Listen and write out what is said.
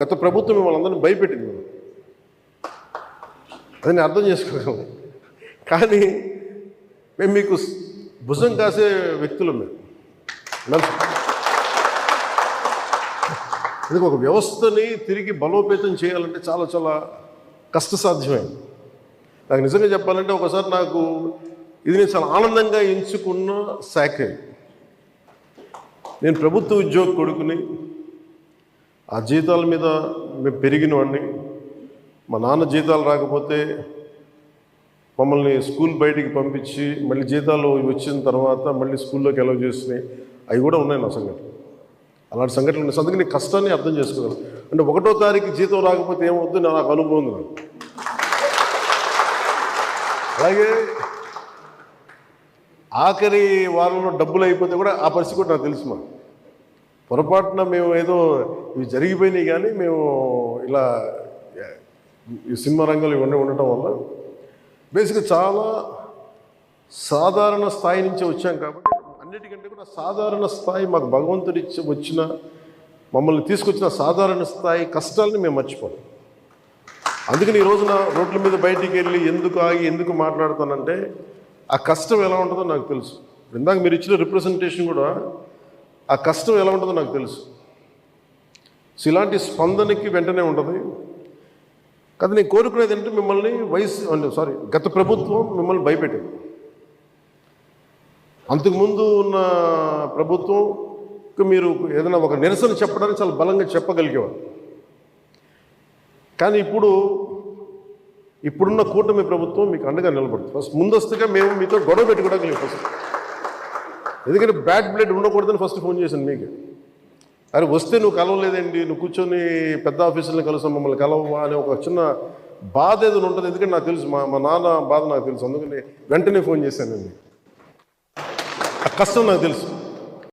గత ప్రభుత్వం మిమ్మల్ని అందరినీ భయపెట్టింది, అది నేను అర్థం చేసుకోగలను. కానీ మేము మీకు భుజం కాసే వ్యక్తులు మేము. ఇది ఒక వ్యవస్థని తిరిగి బలోపేతం చేయాలంటే చాలా చాలా కష్టసాధ్యమైంది. నాకు నిజంగా చెప్పాలంటే ఒకసారి నాకు ఇది నేను చాలా ఆనందంగా ఎంచుకున్న శాఖ. నేను ప్రభుత్వ ఉద్యోగ కొడుకుని, ఆ జీతాల మీద మేము పెరిగిన వాడిని. మా నాన్న జీతాలు రాకపోతే మమ్మల్ని స్కూల్ బయటికి పంపించి మళ్ళీ జీతాలు వచ్చిన తర్వాత మళ్ళీ స్కూల్లోకి అలౌ చేసినాయి అవి కూడా ఉన్నాయి నా సంఘటన. అలాంటి సంఘటనలు ఉన్నాయి. అందుకని నీ కష్టాన్ని అర్థం చేసుకోగలను. అంటే 1వ తారీఖు జీతం రాకపోతే ఏమవుద్దు నాకు అనుభవం ఉంది. అలాగే ఆఖరి వారంలో డబ్బులు అయిపోతే కూడా ఆ పరిస్థితి కూడా నాకు తెలుసు. మా పొరపాటున మేము ఏదో ఇవి జరిగిపోయినాయి, కానీ మేము ఇలా ఈ సినిమా రంగంలో ఇవన్నీ ఉండటం వల్ల బేసిక్గా చాలా సాధారణ స్థాయి నుంచి వచ్చాం. కాబట్టి అన్నిటికంటే కూడా సాధారణ స్థాయి మాకు భగవంతుడి వచ్చిన మమ్మల్ని తీసుకొచ్చిన సాధారణ స్థాయి కష్టాలని మేము మర్చిపోం. అందుకని ఈ రోజున రోడ్ల మీద బయటికి వెళ్ళి ఎందుకు ఆగి ఎందుకు మాట్లాడుతానంటే ఆ కష్టం ఎలా ఉంటుందో నాకు తెలుసు. ఇందాక మీరు ఇచ్చిన రిప్రజెంటేషన్ కూడా ఆ కష్టం ఎలా ఉంటుందో నాకు తెలుసు. సో ఇలాంటి స్పందనకి వెంటనే ఉంటుంది కదా. నేను కోరుకునేది ఏంటంటే మిమ్మల్ని గత ప్రభుత్వం మిమ్మల్ని భయపెట్టింది. అంతకుముందు ఉన్న ప్రభుత్వంకి మీరు ఏదైనా ఒక నిరసన చెప్పడానికి చాలా బలంగా చెప్పగలిగేవారు. కానీ ఇప్పుడున్న కూటమి ప్రభుత్వం మీకు అండగా నిలబడుతుంది. ఫస్ట్ ముందస్తుగా మేము మీతో గొడవ పెట్టుకోవడానికి ఫస్ట్, ఎందుకంటే బ్యాడ్ బ్లడ్ ఉండకూడదని ఫస్ట్ ఫోన్ చేశాను మీకు. అరే వస్తే నువ్వు కలవలేదండి, నువ్వు కూర్చొని పెద్ద ఆఫీసులను కలుస్తాం, మమ్మల్ని కలవవా అనే ఒక చిన్న బాధ ఏదైనా ఉంటుంది. ఎందుకంటే నాకు తెలుసు, మా నాన్న బాధ నాకు తెలుసు. అందుకని వెంటనే ఫోన్ చేశానండి. ఆ కష్టం నాకు తెలుసు.